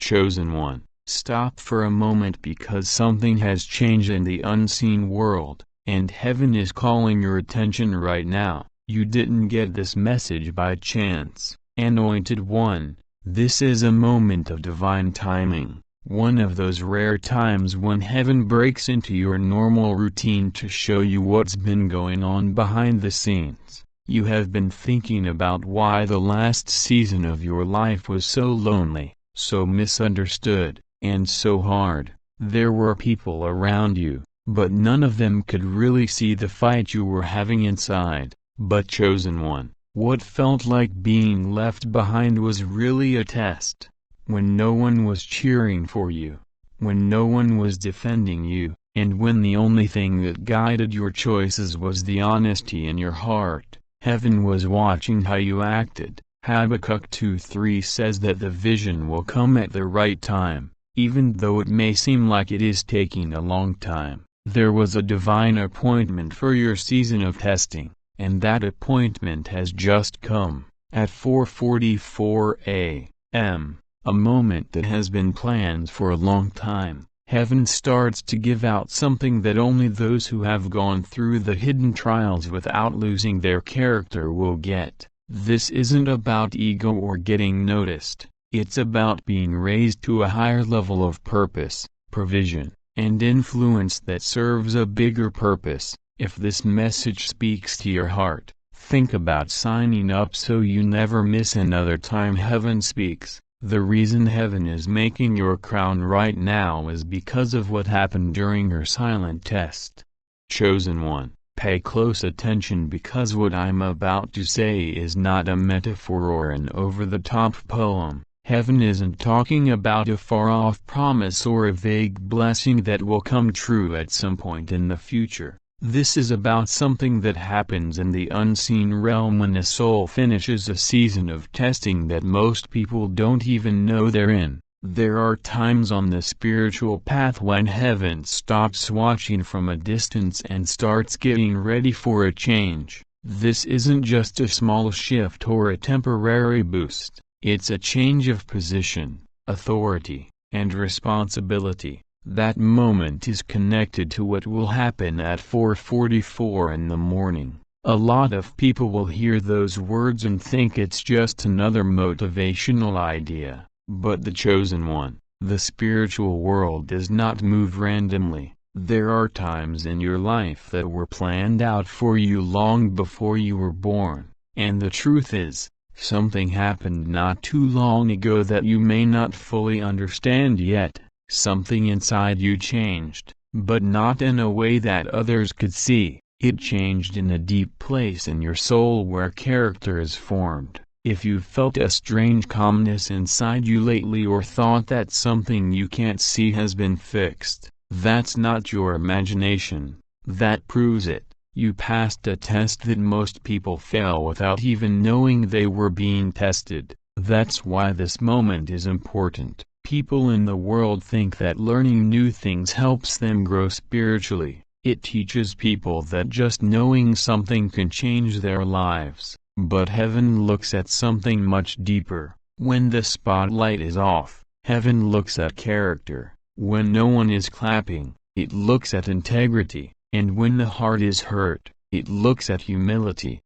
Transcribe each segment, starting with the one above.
Chosen one, stop for a moment because something has changed in the unseen world, and heaven is calling your attention right now. You didn't get this message by chance, anointed one. This is a moment of divine timing, one of those rare times when heaven breaks into your normal routine to show you what's been going on behind the scenes. You have been thinking about why the last season of your life was so lonely, so misunderstood, and so hard. There were people around you, but none of them could really see the fight you were having inside. But chosen one, what felt like being left behind was really a test. When no one was cheering for you, when no one was defending you, and when the only thing that guided your choices was the honesty in your heart, heaven was watching how you acted. Habakkuk 2:3 says that the vision will come at the right time, even though it may seem like it is taking a long time. There was a divine appointment for your season of testing, and that appointment has just come, at 4:44 a.m., a moment that has been planned for a long time. Heaven starts to give out something that only those who have gone through the hidden trials without losing their character will get. This isn't about ego or getting noticed, it's about being raised to a higher level of purpose, provision, and influence that serves a bigger purpose. If this message speaks to your heart, think about signing up so you never miss another time heaven speaks. The reason heaven is making your crown right now is because of what happened during your silent test. Chosen one, pay close attention because what I'm about to say is not a metaphor or an over-the-top poem. Heaven isn't talking about a far-off promise or a vague blessing that will come true at some point in the future. This is about something that happens in the unseen realm when a soul finishes a season of testing that most people don't even know they're in. There are times on the spiritual path when heaven stops watching from a distance and starts getting ready for a change. This isn't just a small shift or a temporary boost, it's a change of position, authority, and responsibility. That moment is connected to what will happen at 4:44 in the morning. A lot of people will hear those words and think it's just another motivational idea. But the chosen one, the spiritual world does not move randomly. There are times in your life that were planned out for you long before you were born. And the truth is, something happened not too long ago that you may not fully understand yet. Something inside you changed, but not in a way that others could see. It changed in a deep place in your soul where character is formed. If you've felt a strange calmness inside you lately or thought that something you can't see has been fixed, that's not your imagination. That proves it. You passed a test that most people fail without even knowing they were being tested. That's why this moment is important. People in the world think that learning new things helps them grow spiritually. It teaches people that just knowing something can change their lives. But heaven looks at something much deeper. When the spotlight is off, heaven looks at character. When no one is clapping, it looks at integrity. And when the heart is hurt, it looks at humility.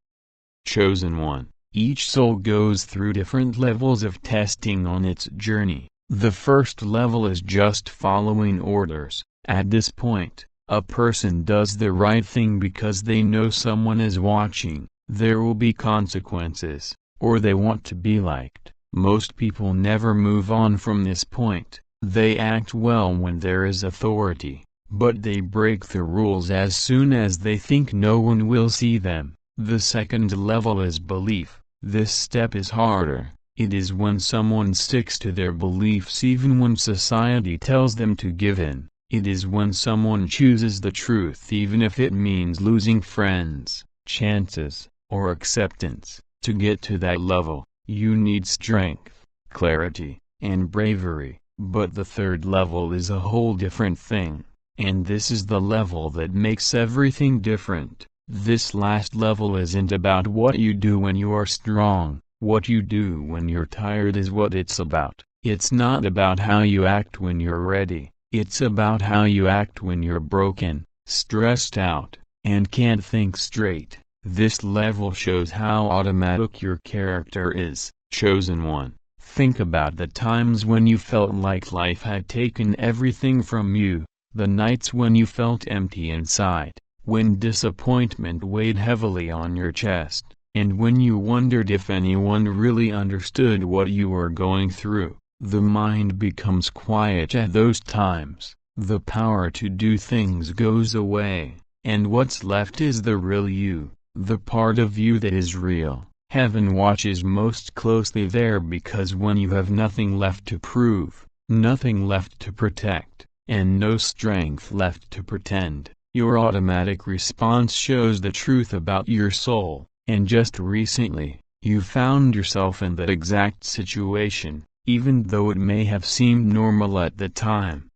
Chosen one, each soul goes through different levels of testing on its journey. The first level is just following orders. At this point, a person does the right thing because they know someone is watching. There will be consequences, or they want to be liked. Most people never move on from this point. They act well when there is authority, but they break the rules as soon as they think no one will see them. The second level is belief. This step is harder. It is when someone sticks to their beliefs even when society tells them to give in. It is when someone chooses the truth even if it means losing friends, chances, or acceptance. To get to that level, you need strength, clarity, and bravery. But the third level is a whole different thing. And this is the level that makes everything different. This last level isn't about what you do when you are strong. What you do when you're tired is what it's about. It's not about how you act when you're ready, it's about how you act when you're broken, stressed out, and can't think straight. This level shows how automatic your character is, chosen one. Think about the times when you felt like life had taken everything from you, the nights when you felt empty inside, when disappointment weighed heavily on your chest, and when you wondered if anyone really understood what you were going through. The mind becomes quiet at those times, the power to do things goes away, and what's left is the real you, the part of you that is real. Heaven watches most closely there because when you have nothing left to prove, nothing left to protect, and no strength left to pretend, your automatic response shows the truth about your soul. And just recently, you found yourself in that exact situation, even though it may have seemed normal at the time.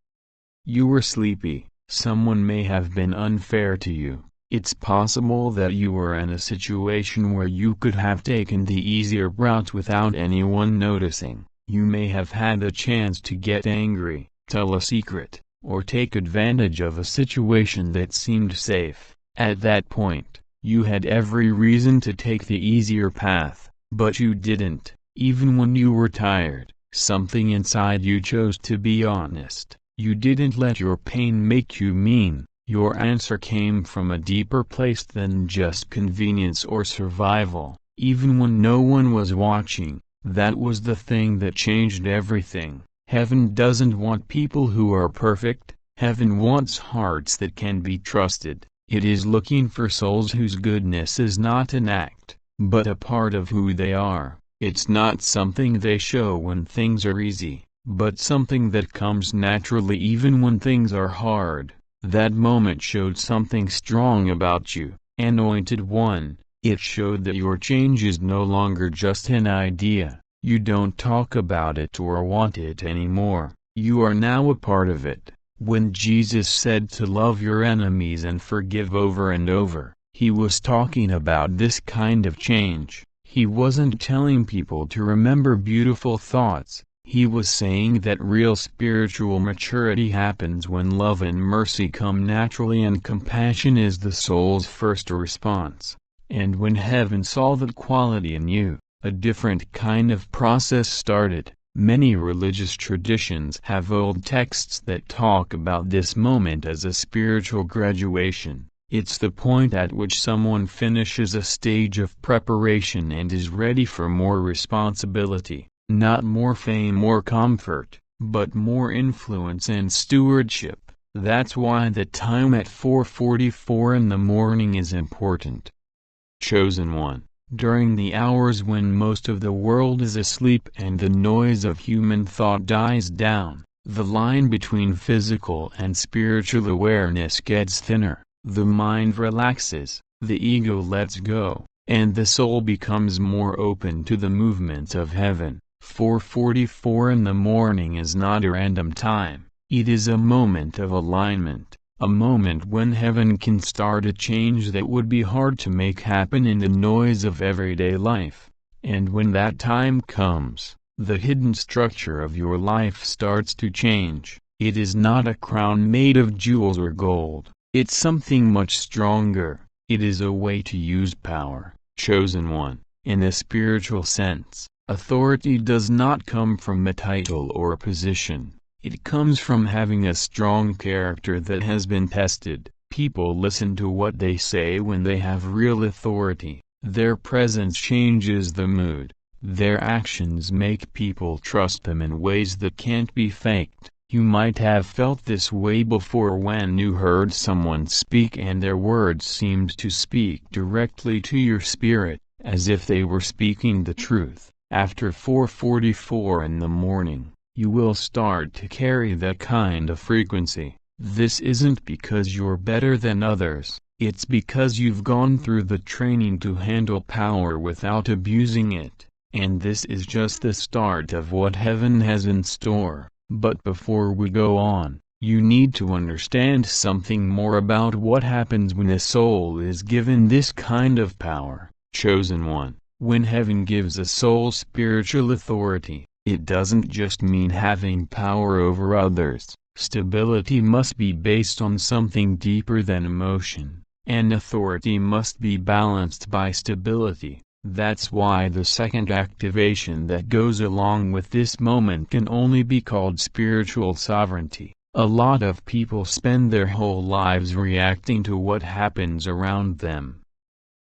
You were sleepy, someone may have been unfair to you. It's possible that you were in a situation where you could have taken the easier route without anyone noticing. You may have had a chance to get angry, tell a secret, or take advantage of a situation that seemed safe. At that point, you had every reason to take the easier path, but you didn't. Even when you were tired, something inside you chose to be honest. You didn't let your pain make you mean. Your answer came from a deeper place than just convenience or survival. Even when no one was watching, that was the thing that changed everything. Heaven doesn't want people who are perfect. Heaven wants hearts that can be trusted. It is looking for souls whose goodness is not an act, but a part of who they are. It's not something they show when things are easy, but something that comes naturally even when things are hard. That moment showed something strong about you, Anointed One. It showed that your change is no longer just an idea. You don't talk about it or want it anymore. You are now a part of it. When Jesus said to love your enemies and forgive over and over, he was talking about this kind of change. He wasn't telling people to remember beautiful thoughts. He was saying that real spiritual maturity happens when love and mercy come naturally and compassion is the soul's first response. And when heaven saw that quality in you, a different kind of process started. Many religious traditions have old texts that talk about this moment as a spiritual graduation. It's the point at which someone finishes a stage of preparation and is ready for more responsibility. Not more fame or comfort, but more influence and stewardship. That's why the time at 4:44 in the morning is important. Chosen One. During the hours when most of the world is asleep and the noise of human thought dies down, the line between physical and spiritual awareness gets thinner, the mind relaxes, the ego lets go, and the soul becomes more open to the movements of heaven. 4:44 in the morning is not a random time, it is a moment of alignment, a moment when heaven can start a change that would be hard to make happen in the noise of everyday life. And when that time comes, the hidden structure of your life starts to change. It is not a crown made of jewels or gold, it's something much stronger. It is a way to use power, chosen one, in a spiritual sense. Authority does not come from a title or a position. It comes from having a strong character that has been tested. People listen to what they say when they have real authority. Their presence changes the mood. Their actions make people trust them in ways that can't be faked. You might have felt this way before when you heard someone speak and their words seemed to speak directly to your spirit, as if they were speaking the truth. After 4:44 in the morning, you will start to carry that kind of frequency. This isn't because you're better than others, it's because you've gone through the training to handle power without abusing it. And this is just the start of what heaven has in store. But before we go on, you need to understand something more about what happens when a soul is given this kind of power, chosen one. When heaven gives a soul spiritual authority, It doesn't just mean having power over others. Stability must be based on something deeper than emotion, and authority must be balanced by stability. That's why the second activation that goes along with this moment can only be called spiritual sovereignty. A lot of people spend their whole lives reacting to what happens around them.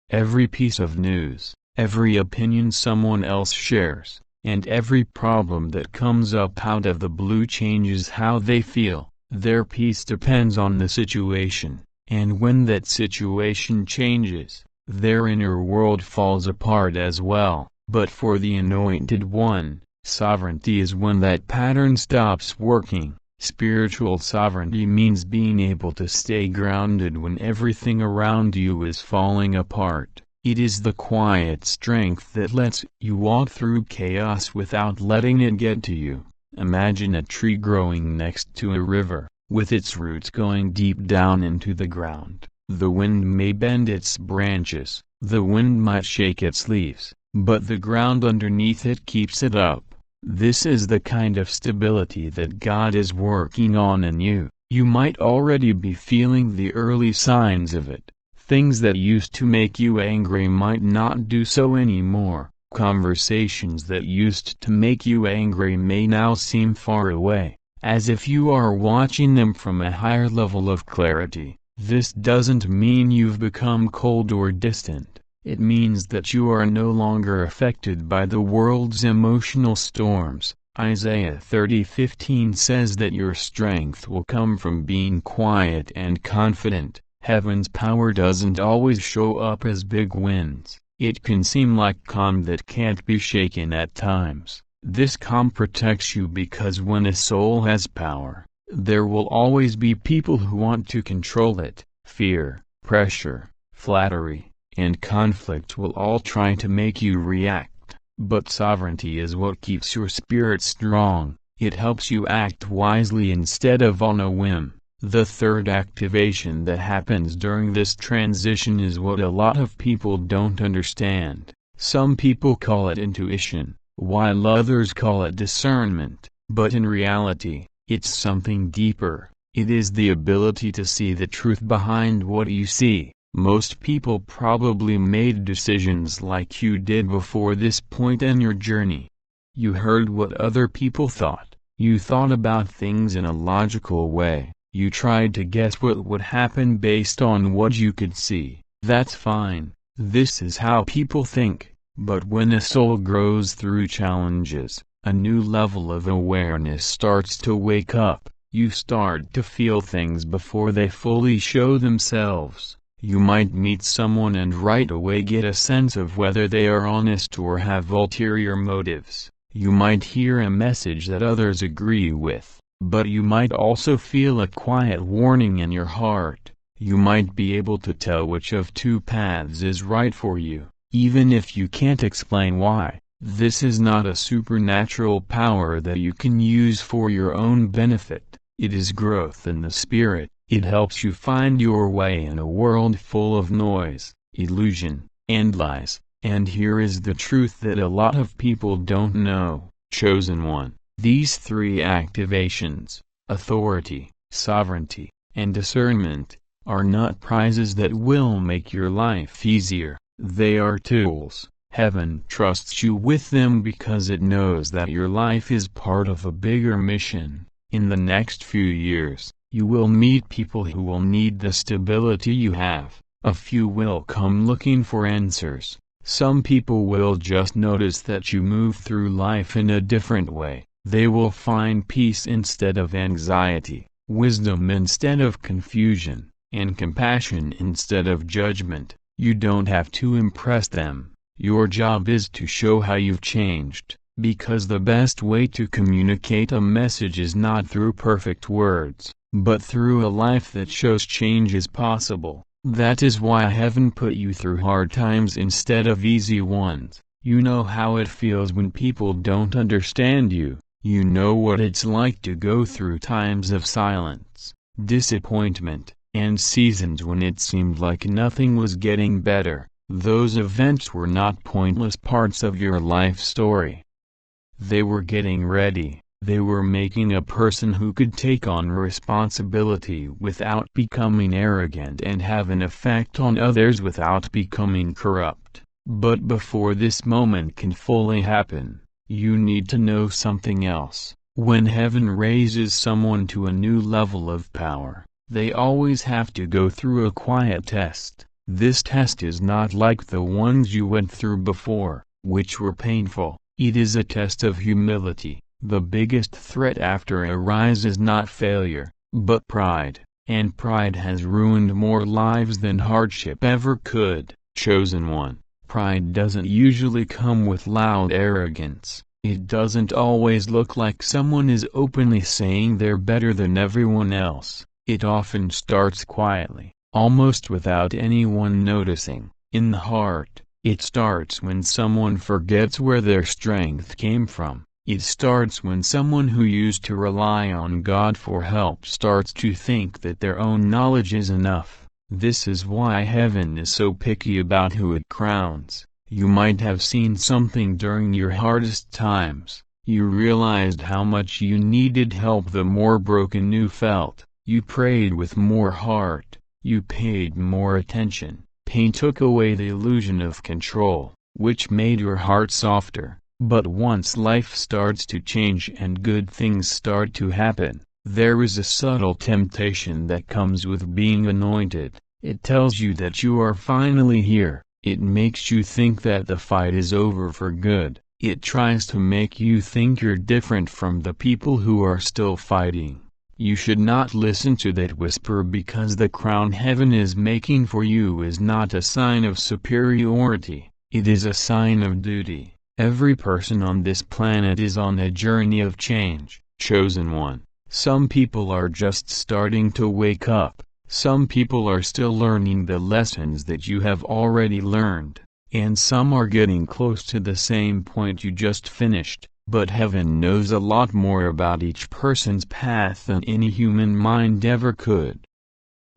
Every piece of news, every opinion someone else shares, and every problem that comes up out of the blue changes how they feel. Their peace depends on the situation, and when that situation changes, their inner world falls apart as well. But for the Anointed One, sovereignty is when that pattern stops working. Spiritual sovereignty means being able to stay grounded when everything around you is falling apart. It is the quiet strength that lets you walk through chaos without letting it get to you. Imagine a tree growing next to a river, with its roots going deep down into the ground. The wind may bend its branches, the wind might shake its leaves, but the ground underneath it keeps it up. This is the kind of stability that God is working on in you. You might already be feeling the early signs of it. Things that used to make you angry might not do so anymore. Conversations that used to make you angry may now seem far away, as if you are watching them from a higher level of clarity. This doesn't mean you've become cold or distant. It means that you are no longer affected by the world's emotional storms. Isaiah 30:15 says that your strength will come from being quiet and confident. Heaven's power doesn't always show up as big winds. It can seem like calm that can't be shaken at times. This calm protects you because when a soul has power, there will always be people who want to control it. Fear, pressure, flattery, and conflict will all try to make you react. But sovereignty is what keeps your spirit strong. It helps you act wisely instead of on a whim. The third activation that happens during this transition is what a lot of people don't understand. Some people call it intuition, while others call it discernment, but in reality, it's something deeper. It is the ability to see the truth behind what you see. Most people probably made decisions like you did before this point in your journey. You heard what other people thought. You thought about things in a logical way. You tried to guess what would happen based on what you could see. That's fine. This is how people think. But when a soul grows through challenges, a new level of awareness starts to wake up. You start to feel things before they fully show themselves. You might meet someone and right away get a sense of whether they are honest or have ulterior motives. You might hear a message that others agree with, but you might also feel a quiet warning in your heart. You might be able to tell which of two paths is right for you, even if you can't explain why. This is not a supernatural power that you can use for your own benefit. It is growth in the spirit. It helps you find your way in a world full of noise, illusion, and lies. And here is the truth that a lot of people don't know. Chosen one. These three activations, authority, sovereignty, and discernment, are not prizes that will make your life easier. They are tools. Heaven trusts you with them because it knows that your life is part of a bigger mission. In the next few years, you will meet people who will need the stability you have. A few will come looking for answers. Some people will just notice that you move through life in a different way. They will find peace instead of anxiety, wisdom instead of confusion, and compassion instead of judgment. You don't have to impress them. Your job is to show how you've changed, because the best way to communicate a message is not through perfect words, but through a life that shows change is possible. That is why heaven put you through hard times instead of easy ones. You know how it feels when people don't understand you. You know what it's like to go through times of silence, disappointment, and seasons when it seemed like nothing was getting better. Those events were not pointless parts of your life story. They were getting ready. They were making a person who could take on responsibility without becoming arrogant and have an effect on others without becoming corrupt. But before this moment can fully happen, you need to know something else. When heaven raises someone to a new level of power, they always have to go through a quiet test. This test is not like the ones you went through before, which were painful. It is a test of humility. The biggest threat after a rise is not failure, but pride, and pride has ruined more lives than hardship ever could. Chosen one, pride doesn't usually come with loud arrogance. It doesn't always look like someone is openly saying they're better than everyone else. It often starts quietly, almost without anyone noticing. In the heart, it starts when someone forgets where their strength came from. It starts when someone who used to rely on God for help starts to think that their own knowledge is enough. This is why heaven is so picky about who it crowns. You might have seen something during your hardest times. You realized how much you needed help the more broken you felt. You prayed with more heart. You paid more attention. Pain took away the illusion of control, which made your heart softer. But once life starts to change and good things start to happen, there is a subtle temptation that comes with being anointed. It tells you that you are finally here. It makes you think that the fight is over for good. It tries to make you think you're different from the people who are still fighting. You should not listen to that whisper, because the crown heaven is making for you is not a sign of superiority. It is a sign of duty. Every person on this planet is on a journey of change. Chosen one. Some people are just starting to wake up. Some people are still learning the lessons that you have already learned. And some are getting close to the same point you just finished. But heaven knows a lot more about each person's path than any human mind ever could.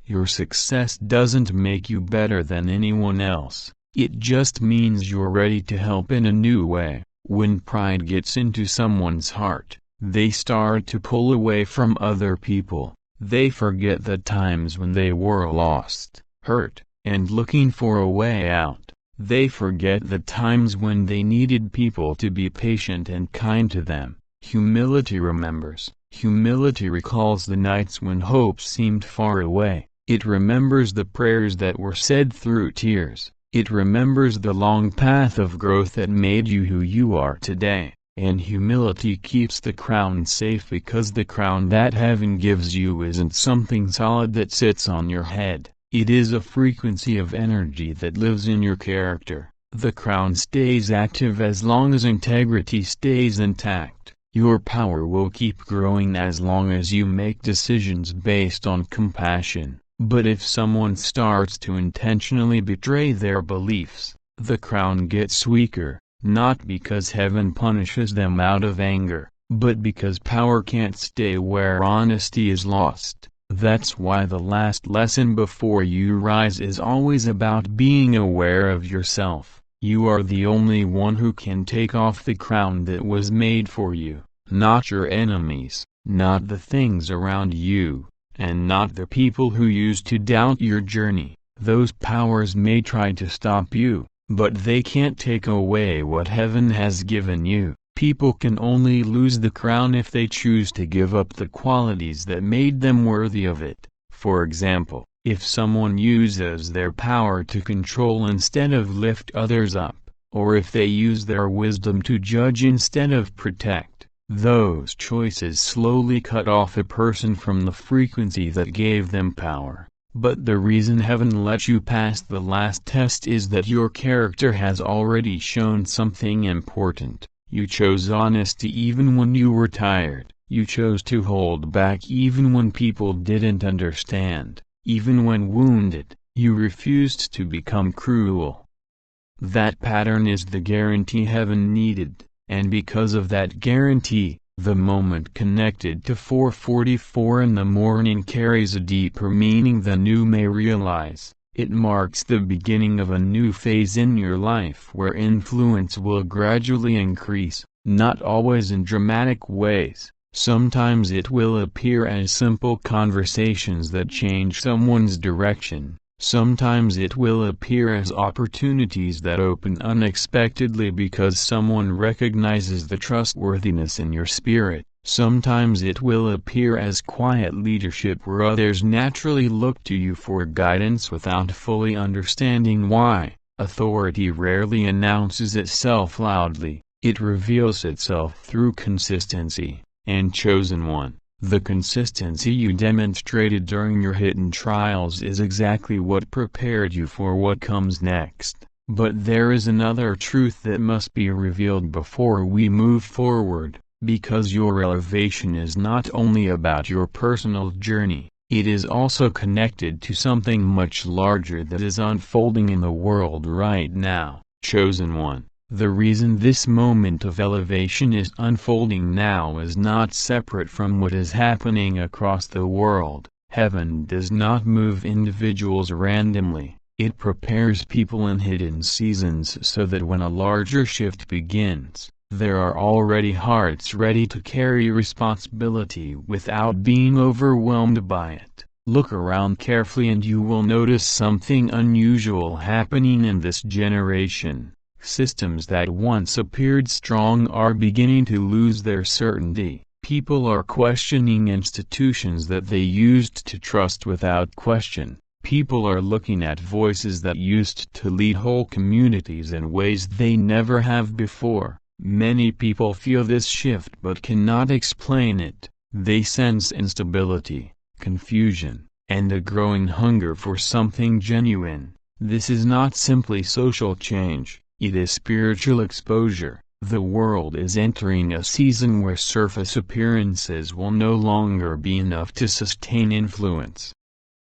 Your success doesn't make you better than anyone else. It just means you're ready to help in a new way. When pride gets into someone's heart, they start to pull away from other people. They forget the times when they were lost, hurt, and looking for a way out. They forget the times when they needed people to be patient and kind to them. Humility remembers. Humility recalls the nights when hope seemed far away. It remembers the prayers that were said through tears. It remembers the long path of growth that made you who you are today. And humility keeps the crown safe, because the crown that heaven gives you isn't something solid that sits on your head. It is a frequency of energy that lives in your character. The crown stays active as long as integrity stays intact. Your power will keep growing as long as you make decisions based on compassion. But if someone starts to intentionally betray their beliefs, the crown gets weaker, not because heaven punishes them out of anger, but because power can't stay where honesty is lost. That's why the last lesson before you rise is always about being aware of yourself. You are the only one who can take off the crown that was made for you, not your enemies, not the things around you, and not the people who used to doubt your journey. Those powers may try to stop you, but they can't take away what heaven has given you. People can only lose the crown if they choose to give up the qualities that made them worthy of it. For example, if someone uses their power to control instead of lift others up, or if they use their wisdom to judge instead of protect, those choices slowly cut off a person from the frequency that gave them power. But the reason heaven let you pass the last test is that your character has already shown something important. You chose honesty even when you were tired. You chose to hold back even when people didn't understand. Even when wounded, you refused to become cruel. That pattern is the guarantee heaven needed, and because of that guarantee, the moment connected to 4:44 in the morning carries a deeper meaning than you may realize. It marks the beginning of a new phase in your life where influence will gradually increase, not always in dramatic ways. Sometimes it will appear as simple conversations that change someone's direction. Sometimes it will appear as opportunities that open unexpectedly because someone recognizes the trustworthiness in your spirit. Sometimes it will appear as quiet leadership where others naturally look to you for guidance without fully understanding why. Authority rarely announces itself loudly, it reveals itself through consistency. And chosen one, the consistency you demonstrated during your hidden trials is exactly what prepared you for what comes next. But there is another truth that must be revealed before we move forward. Because your elevation is not only about your personal journey, it is also connected to something much larger that is unfolding in the world right now. Chosen one, the reason this moment of elevation is unfolding now is not separate from what is happening across the world. Heaven does not move individuals randomly, it prepares people in hidden seasons so that when a larger shift begins, there are already hearts ready to carry responsibility without being overwhelmed by it. Look around carefully and you will notice something unusual happening in this generation. Systems that once appeared strong are beginning to lose their certainty. People are questioning institutions that they used to trust without question. People are looking at voices that used to lead whole communities in ways they never have before. Many people feel this shift but cannot explain it. They sense instability, confusion, and a growing hunger for something genuine. This is not simply social change, it is spiritual exposure. The world is entering a season where surface appearances will no longer be enough to sustain influence.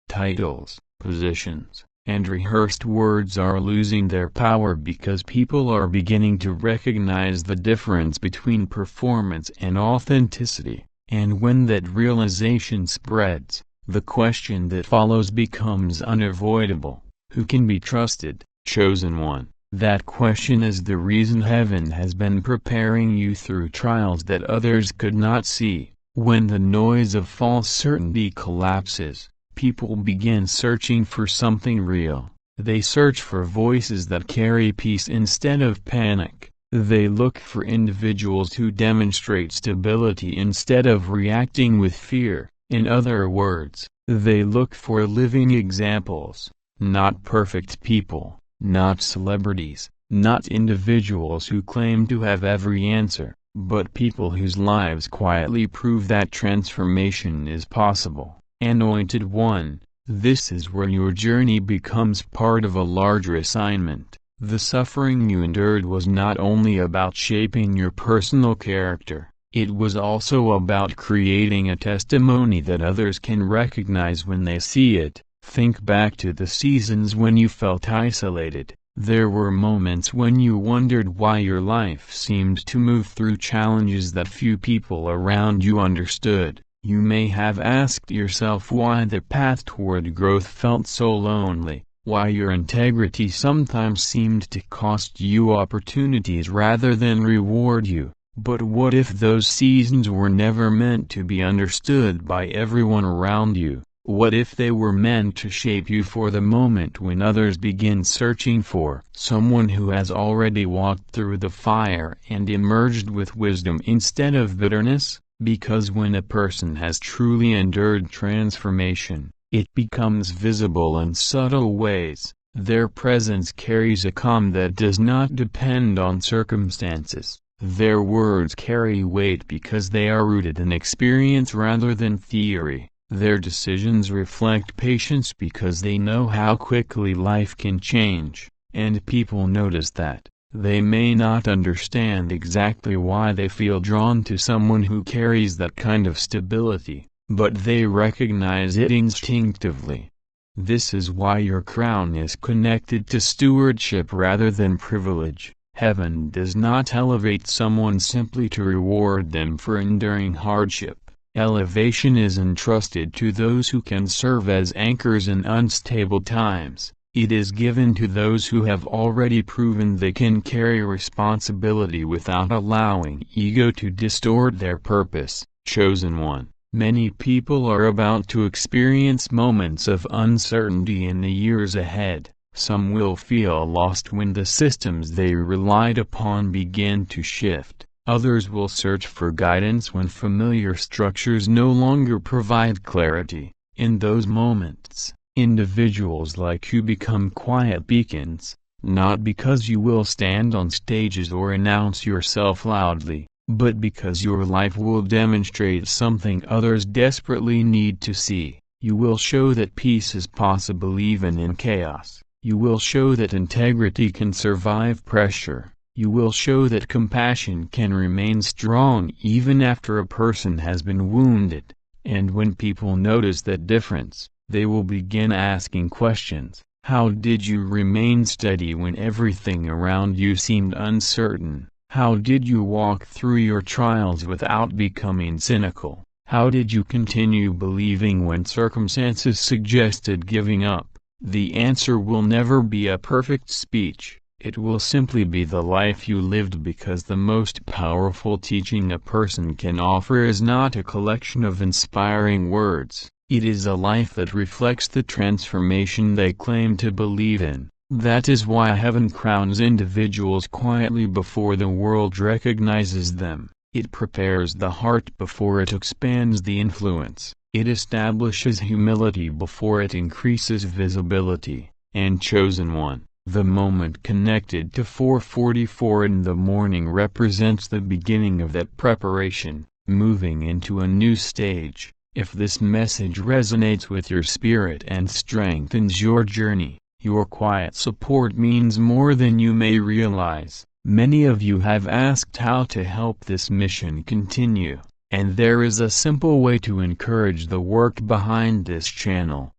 Titles, positions, and rehearsed words are losing their power because people are beginning to recognize the difference between performance and authenticity. And when that realization spreads, the question that follows becomes unavoidable. Who can be trusted? Chosen one. That question is the reason heaven has been preparing you through trials that others could not see. When the noise of false certainty collapses, people begin searching for something real. They search for voices that carry peace instead of panic. They look for individuals who demonstrate stability instead of reacting with fear. In other words, they look for living examples, not perfect people, not celebrities, not individuals who claim to have every answer, but people whose lives quietly prove that transformation is possible. Anointed one, this is where your journey becomes part of a larger assignment. The suffering you endured was not only about shaping your personal character, it was also about creating a testimony that others can recognize when they see it. Think back to the seasons when you felt isolated. There were moments when you wondered why your life seemed to move through challenges that few people around you understood. You may have asked yourself why the path toward growth felt so lonely, why your integrity sometimes seemed to cost you opportunities rather than reward you. But what if those seasons were never meant to be understood by everyone around you? What if they were meant to shape you for the moment when others begin searching for someone who has already walked through the fire and emerged with wisdom instead of bitterness? Because when a person has truly endured transformation, it becomes visible in subtle ways. Their presence carries a calm that does not depend on circumstances. Their words carry weight because they are rooted in experience rather than theory. Their decisions reflect patience because they know how quickly life can change, and people notice that. They may not understand exactly why they feel drawn to someone who carries that kind of stability, but they recognize it instinctively. This is why your crown is connected to stewardship rather than privilege. Heaven does not elevate someone simply to reward them for enduring hardship. Elevation is entrusted to those who can serve as anchors in unstable times. It is given to those who have already proven they can carry responsibility without allowing ego to distort their purpose. Chosen one. Many people are about to experience moments of uncertainty in the years ahead. Some will feel lost when the systems they relied upon begin to shift. Others will search for guidance when familiar structures no longer provide clarity. In those moments, individuals like you become quiet beacons, not because you will stand on stages or announce yourself loudly, but because your life will demonstrate something others desperately need to see. You will show that peace is possible even in chaos. You will show that integrity can survive pressure. You will show that compassion can remain strong even after a person has been wounded. And when people notice that difference, they will begin asking questions. How did you remain steady when everything around you seemed uncertain? How did you walk through your trials without becoming cynical? How did you continue believing when circumstances suggested giving up? The answer will never be a perfect speech. It will simply be the life you lived, because the most powerful teaching a person can offer is not a collection of inspiring words. It is a life that reflects the transformation they claim to believe in. That is why heaven crowns individuals quietly before the world recognizes them. It prepares the heart before it expands the influence. It establishes humility before it increases visibility. And chosen one. The moment connected to 4:44 in the morning represents the beginning of that preparation, moving into a new stage. If this message resonates with your spirit and strengthens your journey, your quiet support means more than you may realize. Many of you have asked how to help this mission continue, and there is a simple way to encourage the work behind this channel.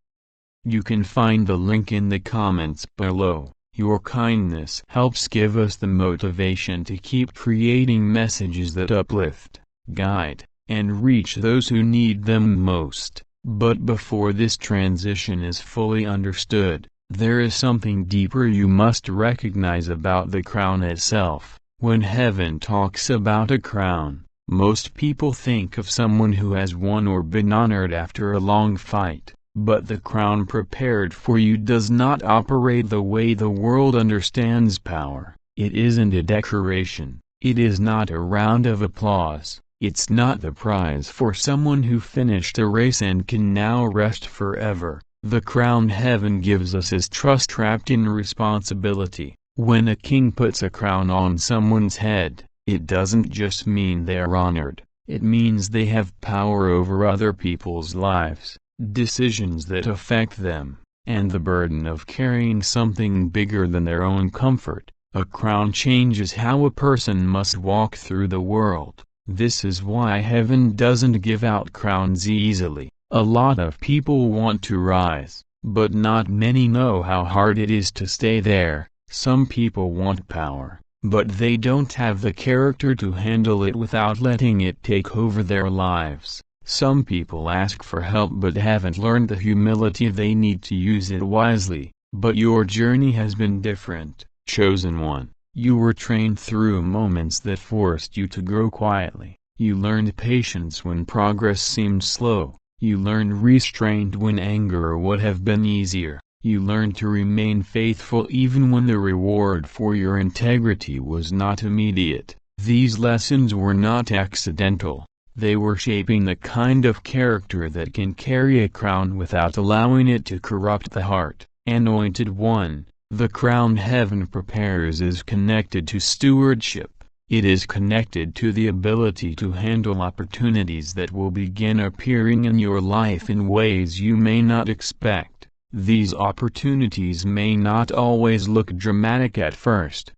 You can find the link in the comments below. Your kindness helps give us the motivation to keep creating messages that uplift, guide, and reach those who need them most. But before this transition is fully understood, there is something deeper you must recognize about the crown itself. When heaven talks about a crown, most people think of someone who has won or been honored after a long fight. But the crown prepared for you does not operate the way the world understands power. It isn't a decoration. It is not a round of applause. It's not the prize for someone who finished a race and can now rest forever. The crown heaven gives us is trust wrapped in responsibility. When a king puts a crown on someone's head, it doesn't just mean they're honored. It means they have power over other people's lives, decisions that affect them, and the burden of carrying something bigger than their own comfort. A crown changes how a person must walk through the world. This is why heaven doesn't give out crowns easily. A lot of people want to rise, but not many know how hard it is to stay there. Some people want power, but they don't have the character to handle it without letting it take over their lives. Some people ask for help but haven't learned the humility they need to use it wisely. But your journey has been different, chosen one. You were trained through moments that forced you to grow quietly. You learned patience when progress seemed slow. You learned restraint when anger would have been easier. You learned to remain faithful even when the reward for your integrity was not immediate. These lessons were not accidental. They were shaping the kind of character that can carry a crown without allowing it to corrupt the heart. Anointed one, the crown heaven prepares is connected to stewardship. It is connected to the ability to handle opportunities that will begin appearing in your life in ways you may not expect. These opportunities may not always look dramatic at first.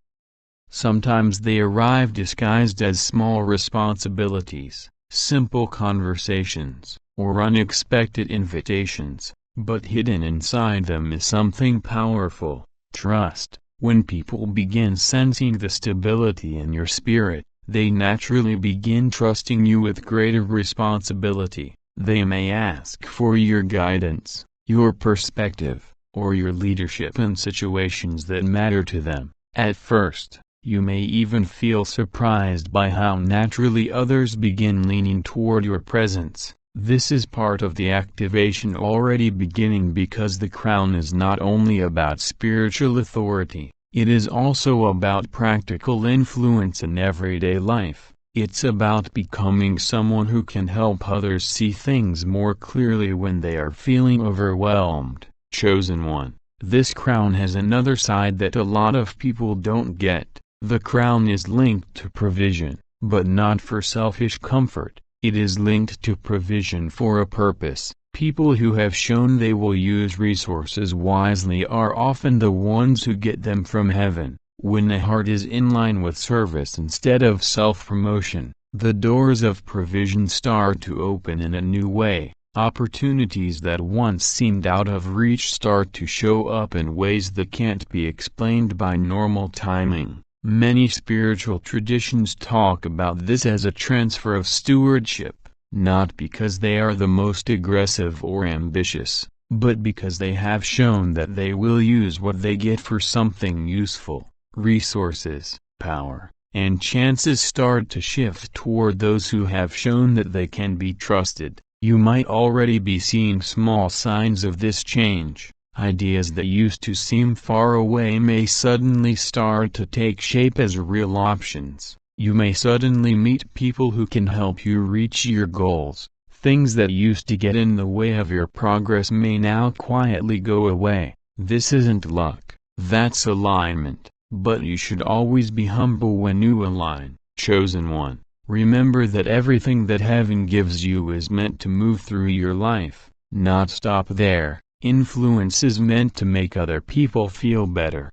Sometimes they arrive disguised as small responsibilities, simple conversations, or unexpected invitations, but hidden inside them is something powerful: trust. When people begin sensing the stability in your spirit, they naturally begin trusting you with greater responsibility. They may ask for your guidance, your perspective, or your leadership in situations that matter to them. At first, you may even feel surprised by how naturally others begin leaning toward your presence. This is part of the activation already beginning, because the crown is not only about spiritual authority, it is also about practical influence in everyday life. It's about becoming someone who can help others see things more clearly when they are feeling overwhelmed. Chosen one. This crown has another side that a lot of people don't get. The crown is linked to provision, but not for selfish comfort. It is linked to provision for a purpose. People who have shown they will use resources wisely are often the ones who get them from heaven. When the heart is in line with service instead of self-promotion, the doors of provision start to open in a new way. Opportunities that once seemed out of reach start to show up in ways that can't be explained by normal timing. Many spiritual traditions talk about this as a transfer of stewardship, not because they are the most aggressive or ambitious, but because they have shown that they will use what they get for something useful. Resources, power, and chances start to shift toward those who have shown that they can be trusted. You might already be seeing small signs of this change. Ideas that used to seem far away may suddenly start to take shape as real options. You may suddenly meet people who can help you reach your goals. Things that used to get in the way of your progress may now quietly go away. This isn't luck, that's alignment. But you should always be humble when you align. Chosen one. Remember that everything that heaven gives you is meant to move through your life, not stop there. Influence is meant to make other people feel better.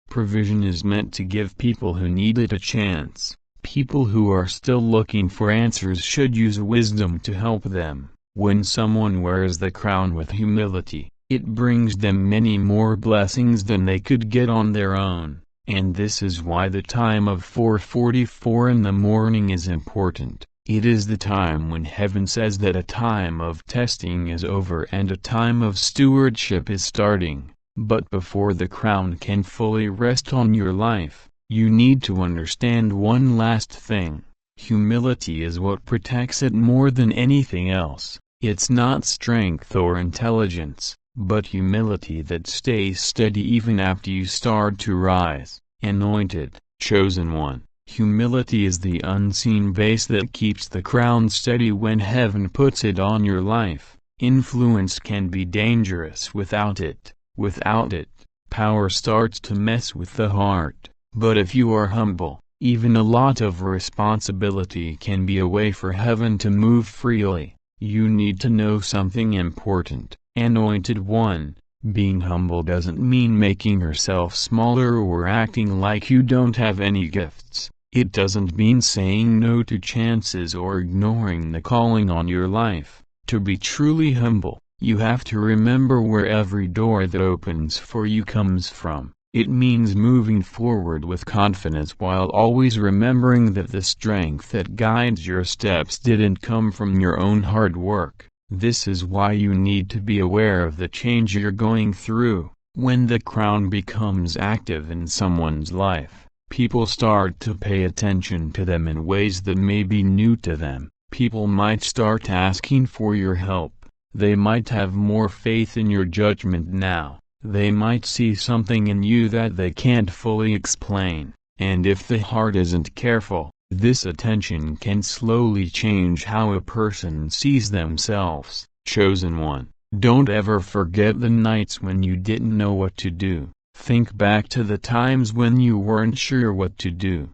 Provision is meant to give people who need it a chance. People who are still looking for answers should use wisdom to help them. When someone wears the crown with humility, it brings them many more blessings than they could get on their own. And this is why the time of 4:44 in the morning is important. It is the time when heaven says that a time of testing is over and a time of stewardship is starting. But before the crown can fully rest on your life, you need to understand one last thing. Humility is what protects it more than anything else. It's not strength or intelligence, but humility that stays steady even after you start to rise. Anointed, chosen one. Humility is the unseen base that keeps the crown steady when heaven puts it on your life. Influence can be dangerous without it. Without it, power starts to mess with the heart. But if you are humble, even a lot of responsibility can be a way for heaven to move freely. You need to know something important, anointed one. Being humble doesn't mean making yourself smaller or acting like you don't have any gifts. It doesn't mean saying no to chances or ignoring the calling on your life. To be truly humble, you have to remember where every door that opens for you comes from. It means moving forward with confidence while always remembering that the strength that guides your steps didn't come from your own hard work. This is why you need to be aware of the change you're going through. When the crown becomes active in someone's life, people start to pay attention to them in ways that may be new to them. People might start asking for your help. They might have more faith in your judgment now. They might see something in you that they can't fully explain. And if the heart isn't careful, this attention can slowly change how a person sees themselves. Chosen one. Don't ever forget the nights when you didn't know what to do. Think back to the times when you weren't sure what to do.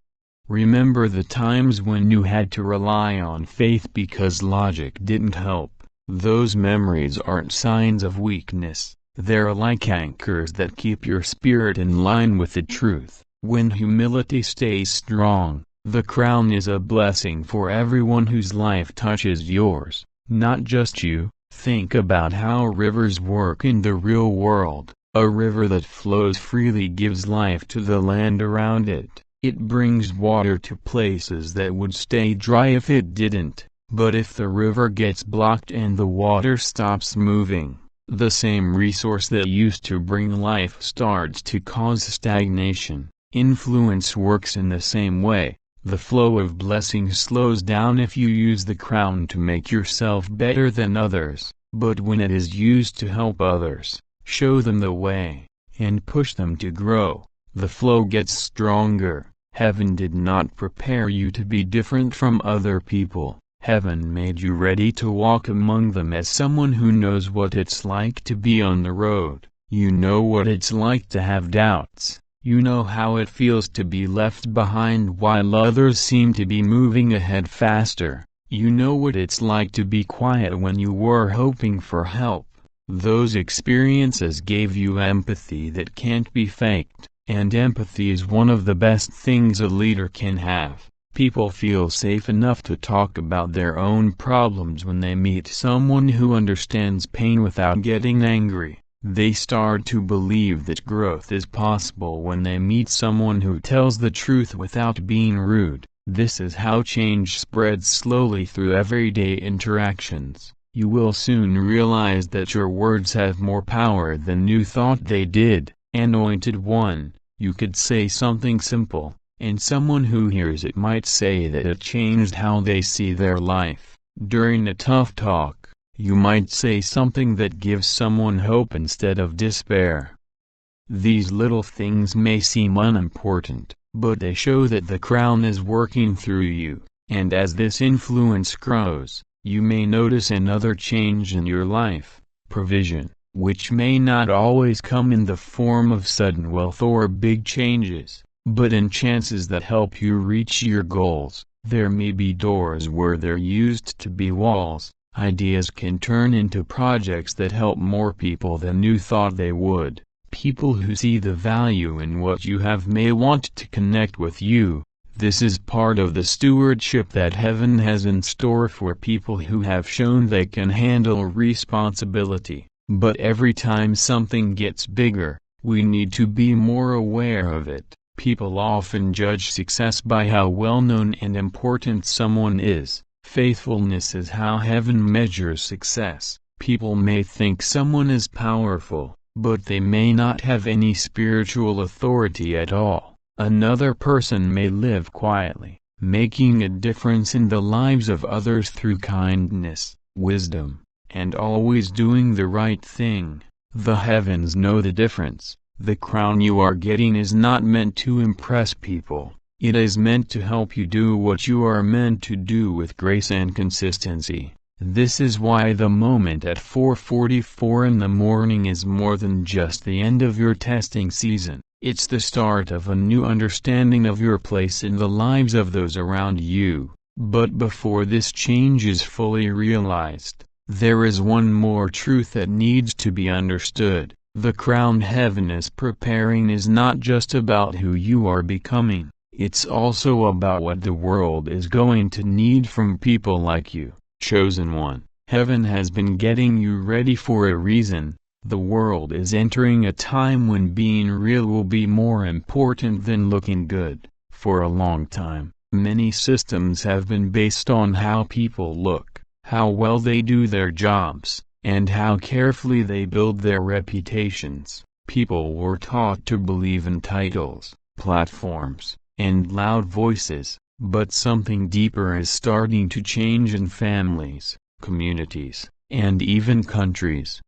Remember the times when you had to rely on faith because logic didn't help. Those memories aren't signs of weakness. They're like anchors that keep your spirit in line with the truth. When humility stays strong, the crown is a blessing for everyone whose life touches yours, not just you. Think about how rivers work in the real world. A river that flows freely gives life to the land around it. It brings water to places that would stay dry if it didn't. But if the river gets blocked and the water stops moving, The same resource that used to bring life starts to cause stagnation. Influence works in the same way. The flow of blessings slows down if you use the crown to make yourself better than others, but when it is used to help others, show them the way, and push them to grow, the flow gets stronger. Heaven did not prepare you to be different from other people. Heaven made you ready to walk among them as someone who knows what it's like to be on the road. You know what it's like to have doubts. You know how it feels to be left behind while others seem to be moving ahead faster. You know what it's like to be quiet when you were hoping for help. Those experiences gave you empathy that can't be faked, and empathy is one of the best things a leader can have. People feel safe enough to talk about their own problems when they meet someone who understands pain without getting angry. They start to believe that growth is possible when they meet someone who tells the truth without being rude. This is how change spreads slowly through everyday interactions. You will soon realize that your words have more power than you thought they did. Anointed One, you could say something simple, and someone who hears it might say that it changed how they see their life. During a tough talk, you might say something that gives someone hope instead of despair. These little things may seem unimportant, but they show that the crown is working through you, and as this influence grows, you may notice another change in your life, provision, which may not always come in the form of sudden wealth or big changes, but in chances that help you reach your goals. There may be doors where there used to be walls. Ideas can turn into projects that help more people than you thought they would. People who see the value in what you have may want to connect with you. This is part of the stewardship that heaven has in store for people who have shown they can handle responsibility. But every time something gets bigger, we need to be more aware of it. People often judge success by how well known and important someone is. Faithfulness is how heaven measures success. People may think someone is powerful, but they may not have any spiritual authority at all. Another person may live quietly, making a difference in the lives of others through kindness, wisdom, and always doing the right thing. The heavens know the difference. The crown you are getting is not meant to impress people. It is meant to help you do what you are meant to do with grace and consistency. This is why the moment at 4:44 in the morning is more than just the end of your testing season. It's the start of a new understanding of your place in the lives of those around you. But before this change is fully realized, there is one more truth that needs to be understood. The crown heaven is preparing is not just about who you are becoming. It's also about what the world is going to need from people like you, chosen one. Heaven has been getting you ready for a reason. The world is entering a time when being real will be more important than looking good. For a long time, many systems have been based on how people look, how well they do their jobs, and how carefully they build their reputations. People were taught to believe in titles, platforms, and loud voices, but something deeper is starting to change in families, communities, and even countries.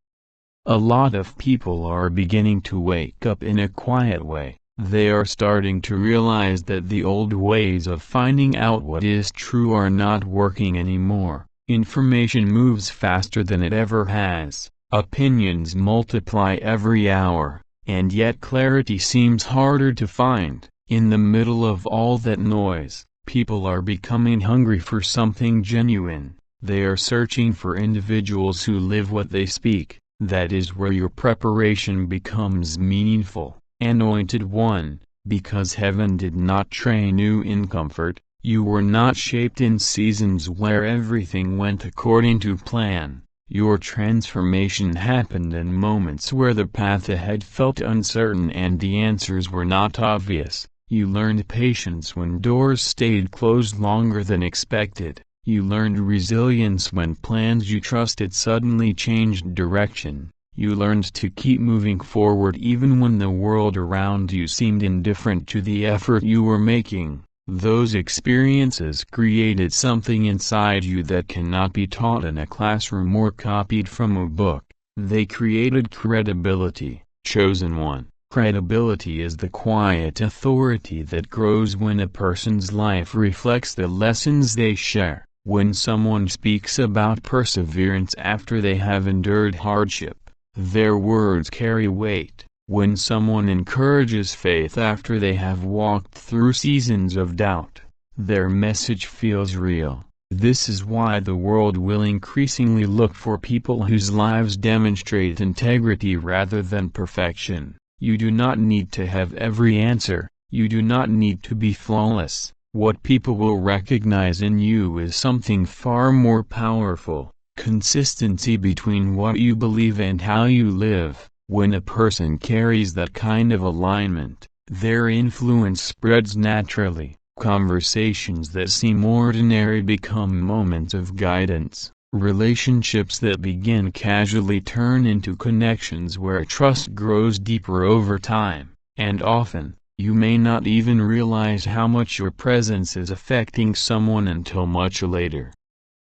A lot of people are beginning to wake up in a quiet way. They are starting to realize that the old ways of finding out what is true are not working anymore. Information moves faster than it ever has. Opinions multiply every hour, and yet clarity seems harder to find. In the middle of all that noise, people are becoming hungry for something genuine. They are searching for individuals who live what they speak. That is where your preparation becomes meaningful. Anointed One, because heaven did not train you in comfort, you were not shaped in seasons where everything went according to plan. Your transformation happened in moments where the path ahead felt uncertain and the answers were not obvious. You learned patience when doors stayed closed longer than expected. You learned resilience when plans you trusted suddenly changed direction. You learned to keep moving forward even when the world around you seemed indifferent to the effort you were making. Those experiences created something inside you that cannot be taught in a classroom or copied from a book. They created credibility. Chosen one. Credibility is the quiet authority that grows when a person's life reflects the lessons they share. When someone speaks about perseverance after they have endured hardship, their words carry weight. When someone encourages faith after they have walked through seasons of doubt, their message feels real. This is why the world will increasingly look for people whose lives demonstrate integrity rather than perfection. You do not need to have every answer. You do not need to be flawless. What people will recognize in you is something far more powerful: consistency between what you believe and how you live. When a person carries that kind of alignment, their influence spreads naturally. Conversations that seem ordinary become moments of guidance. Relationships that begin casually turn into connections where trust grows deeper over time. And often, you may not even realize how much your presence is affecting someone until much later.